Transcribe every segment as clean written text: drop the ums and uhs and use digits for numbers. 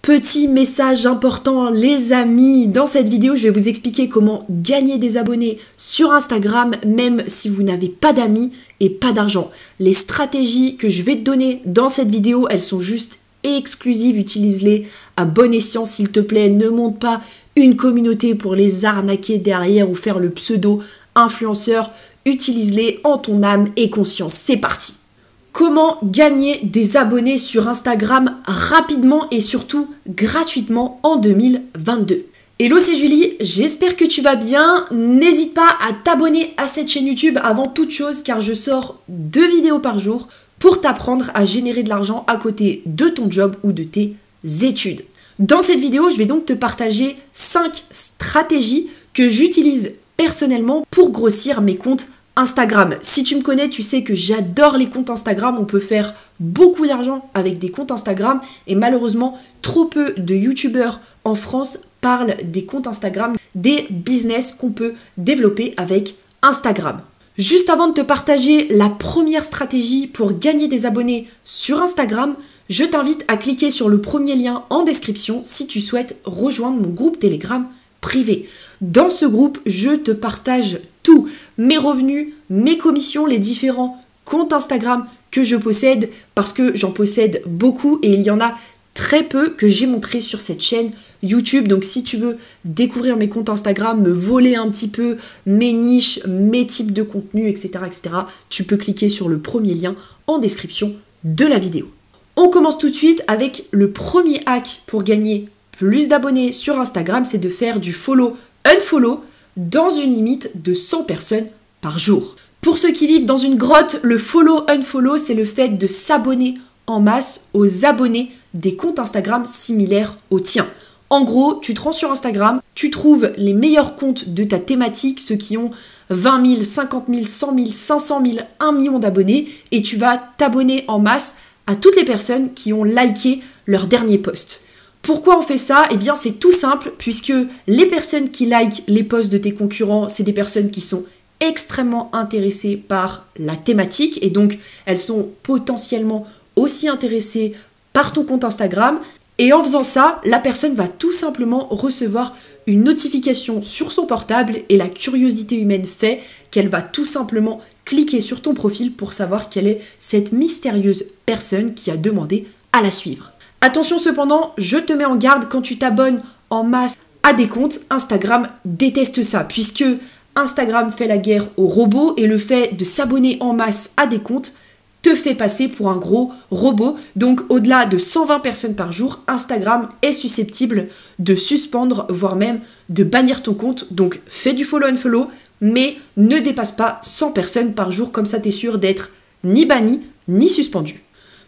Petit message important les amis, dans cette vidéo je vais vous expliquer comment gagner des abonnés sur Instagram même si vous n'avez pas d'amis et pas d'argent. Les stratégies que je vais te donner dans cette vidéo, elles sont juste exclusives, utilise-les à bon escient s'il te plaît, ne monte pas une communauté pour les arnaquer derrière ou faire le pseudo influenceur, utilise-les en ton âme et conscience, c'est parti. Comment gagner des abonnés sur Instagram rapidement et surtout gratuitement en 2022. Hello, c'est Julie, j'espère que tu vas bien. N'hésite pas à t'abonner à cette chaîne YouTube avant toute chose car je sors 2 vidéos par jour pour t'apprendre à générer de l'argent à côté de ton job ou de tes études. Dans cette vidéo, je vais donc te partager 5 stratégies que j'utilise personnellement pour grossir mes comptes Instagram. Si tu me connais, tu sais que j'adore les comptes Instagram. On peut faire beaucoup d'argent avec des comptes Instagram et malheureusement, trop peu de youtubeurs en France parlent des comptes Instagram, des business qu'on peut développer avec Instagram. Juste avant de te partager la première stratégie pour gagner des abonnés sur Instagram, je t'invite à cliquer sur le premier lien en description si tu souhaites rejoindre mon groupe Telegram privé. Dans ce groupe, je te partage tous mes revenus, mes commissions, les différents comptes Instagram que je possède parce que j'en possède beaucoup et il y en a très peu que j'ai montré sur cette chaîne YouTube. Donc si tu veux découvrir mes comptes Instagram, me voler un petit peu mes niches, mes types de contenus, etc., tu peux cliquer sur le premier lien en description de la vidéo. On commence tout de suite avec le premier hack pour gagner plus d'abonnés sur Instagram, c'est de faire du follow-unfollow dans une limite de 100 personnes par jour. Pour ceux qui vivent dans une grotte, le follow-unfollow, c'est le fait de s'abonner en masse aux abonnés des comptes Instagram similaires aux tiens. En gros, tu te rends sur Instagram, tu trouves les meilleurs comptes de ta thématique, ceux qui ont 20 000, 50 000, 100 000, 500 000, 1 million d'abonnés, et tu vas t'abonner en masse à toutes les personnes qui ont liké leur dernier post. Pourquoi on fait ça? Eh bien, c'est tout simple, puisque les personnes qui likent les posts de tes concurrents, c'est des personnes qui sont extrêmement intéressées par la thématique, et donc elles sont potentiellement aussi intéressées par ton compte Instagram. Et en faisant ça, la personne va tout simplement recevoir une notification sur son portable, et la curiosité humaine fait qu'elle va tout simplement cliquer sur ton profil pour savoir quelle est cette mystérieuse personne qui a demandé à la suivre. Attention cependant, je te mets en garde quand tu t'abonnes en masse à des comptes, Instagram déteste ça puisque Instagram fait la guerre aux robots et le fait de s'abonner en masse à des comptes te fait passer pour un gros robot. Donc au-delà de 120 personnes par jour, Instagram est susceptible de suspendre, voire même de bannir ton compte. Donc fais du follow-unfollow, mais ne dépasse pas 100 personnes par jour, comme ça tu es sûr d'être ni banni ni suspendu.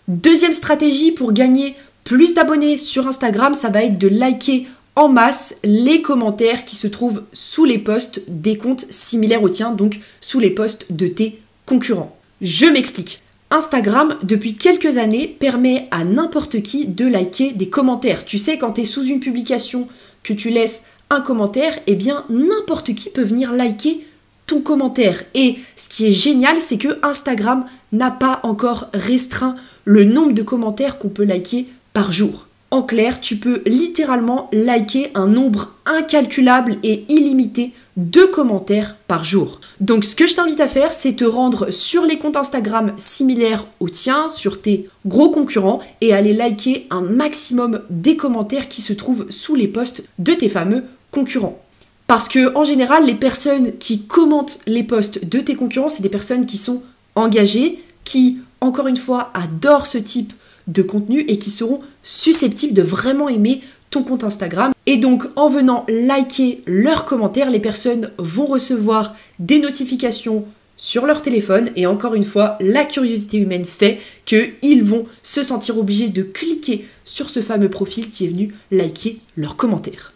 Deuxième stratégie pour gagner plus d'abonnés sur Instagram, ça va être de liker en masse les commentaires qui se trouvent sous les posts des comptes similaires aux tiens, donc sous les posts de tes concurrents. Je m'explique. Instagram, depuis quelques années, permet à n'importe qui de liker des commentaires. Tu sais, quand tu es sous une publication, que tu laisses un commentaire, eh bien n'importe qui peut venir liker ton commentaire. Et ce qui est génial, c'est que Instagram n'a pas encore restreint le nombre de commentaires qu'on peut liker par jour. En clair, tu peux littéralement liker un nombre incalculable et illimité de commentaires par jour. Donc ce que je t'invite à faire, c'est te rendre sur les comptes Instagram similaires aux tiens, sur tes gros concurrents, et aller liker un maximum des commentaires qui se trouvent sous les posts de tes fameux concurrents. Parce que en général, les personnes qui commentent les posts de tes concurrents, c'est des personnes qui sont engagées, qui, encore une fois, adorent ce type de contenu et qui seront susceptibles de vraiment aimer ton compte Instagram. Et donc, en venant liker leurs commentaires, les personnes vont recevoir des notifications sur leur téléphone. Et encore une fois, la curiosité humaine fait qu'ils vont se sentir obligés de cliquer sur ce fameux profil qui est venu liker leurs commentaires.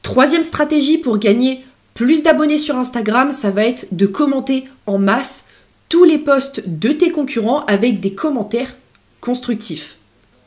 Troisième stratégie pour gagner plus d'abonnés sur Instagram, ça va être de commenter en masse tous les posts de tes concurrents avec des commentaires constructifs.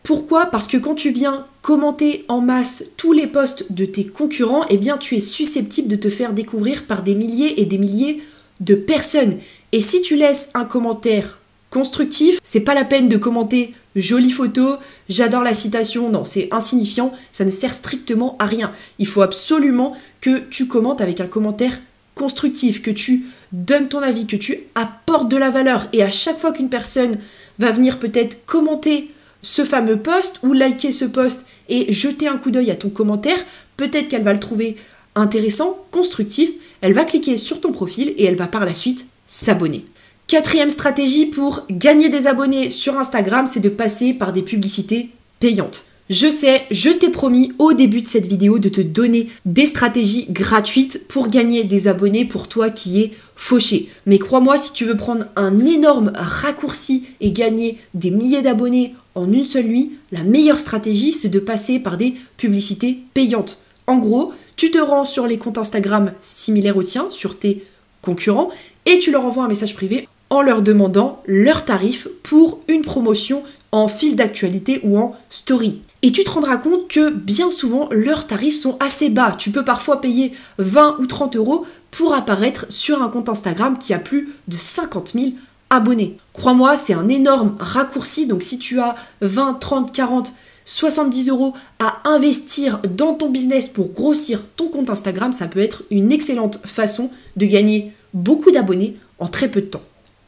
Pourquoi? Parce que quand tu viens commenter en masse tous les posts de tes concurrents, eh bien tu es susceptible de te faire découvrir par des milliers et des milliers de personnes. Et si tu laisses un commentaire constructif, c'est pas la peine de commenter jolie photo, j'adore la citation. Non, c'est insignifiant, ça ne sert strictement à rien. Il faut absolument que tu commentes avec un commentaire constructif, que tu donnes ton avis, que tu apportes de la valeur. Et à chaque fois qu'une personne va venir peut-être commenter ce fameux post ou liker ce post et jeter un coup d'œil à ton commentaire, peut-être qu'elle va le trouver intéressant, constructif, elle va cliquer sur ton profil et elle va par la suite s'abonner. Quatrième stratégie pour gagner des abonnés sur Instagram, c'est de passer par des publicités payantes. Je sais, je t'ai promis au début de cette vidéo de te donner des stratégies gratuites pour gagner des abonnés pour toi qui es fauché. Mais crois-moi, si tu veux prendre un énorme raccourci et gagner des milliers d'abonnés en une seule nuit, la meilleure stratégie, c'est de passer par des publicités payantes. En gros, tu te rends sur les comptes Instagram similaires aux tiens, sur tes concurrents, et tu leur envoies un message privé en leur demandant leur tarif pour une promotion en fil d'actualité ou en story. Et tu te rendras compte que bien souvent, leurs tarifs sont assez bas. Tu peux parfois payer 20 ou 30 € pour apparaître sur un compte Instagram qui a plus de 50 000 abonnés. Crois-moi, c'est un énorme raccourci. Donc si tu as 20, 30, 40, 70 € à investir dans ton business pour grossir ton compte Instagram, ça peut être une excellente façon de gagner beaucoup d'abonnés en très peu de temps.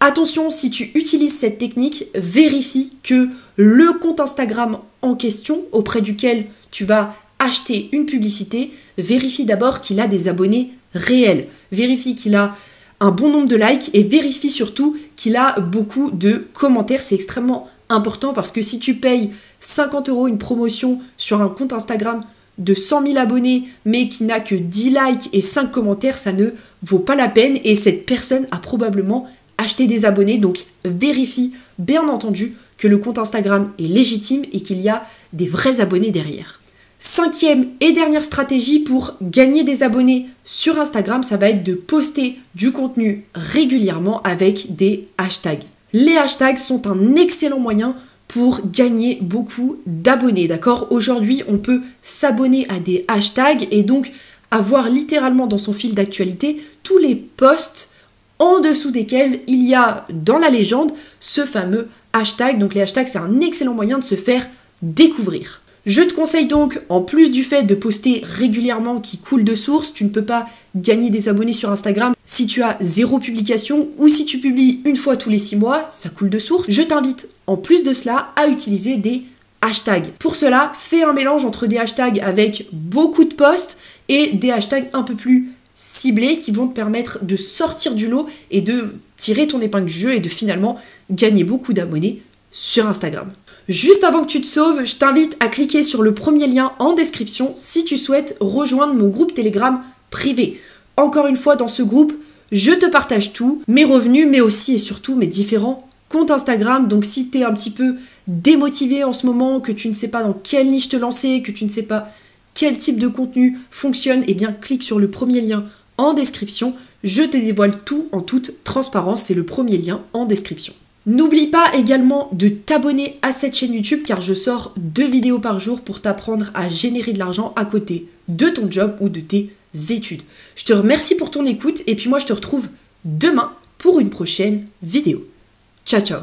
Attention, si tu utilises cette technique, vérifie que le compte Instagram en question, auprès duquel tu vas acheter une publicité, vérifie d'abord qu'il a des abonnés réels. Vérifie qu'il a un bon nombre de likes et vérifie surtout qu'il a beaucoup de commentaires. C'est extrêmement important parce que si tu payes 50 € une promotion sur un compte Instagram de 100 000 abonnés mais qui n'a que 10 likes et 5 commentaires, ça ne vaut pas la peine et cette personne a probablement acheté des abonnés. Donc vérifie bien entendu que le compte Instagram est légitime et qu'il y a des vrais abonnés derrière. Cinquième et dernière stratégie pour gagner des abonnés sur Instagram, ça va être de poster du contenu régulièrement avec des hashtags. Les hashtags sont un excellent moyen pour gagner beaucoup d'abonnés, d'accord? Aujourd'hui, on peut s'abonner à des hashtags et donc avoir littéralement dans son fil d'actualité tous les posts en dessous desquels il y a dans la légende ce fameux hashtag. Donc les hashtags, c'est un excellent moyen de se faire découvrir. Je te conseille donc, en plus du fait de poster régulièrement qui coule de source, tu ne peux pas gagner des abonnés sur Instagram si tu as 0 publication ou si tu publies une fois tous les 6 mois, ça coule de source. Je t'invite en plus de cela à utiliser des hashtags. Pour cela, fais un mélange entre des hashtags avec beaucoup de posts et des hashtags un peu plus ciblés qui vont te permettre de sortir du lot et de tirer ton épingle du jeu et de finalement gagner beaucoup d'abonnés sur Instagram. Juste avant que tu te sauves, je t'invite à cliquer sur le premier lien en description si tu souhaites rejoindre mon groupe Telegram privé. Encore une fois, dans ce groupe, je te partage tout, mes revenus, mais aussi et surtout mes différents comptes Instagram. Donc si tu es un petit peu démotivé en ce moment, que tu ne sais pas dans quelle niche te lancer, que tu ne sais pas quel type de contenu fonctionne, eh bien clique sur le premier lien en description. Je te dévoile tout en toute transparence, c'est le premier lien en description. N'oublie pas également de t'abonner à cette chaîne YouTube car je sors 2 vidéos par jour pour t'apprendre à générer de l'argent à côté de ton job ou de tes études. Je te remercie pour ton écoute et puis moi je te retrouve demain pour une prochaine vidéo. Ciao ciao!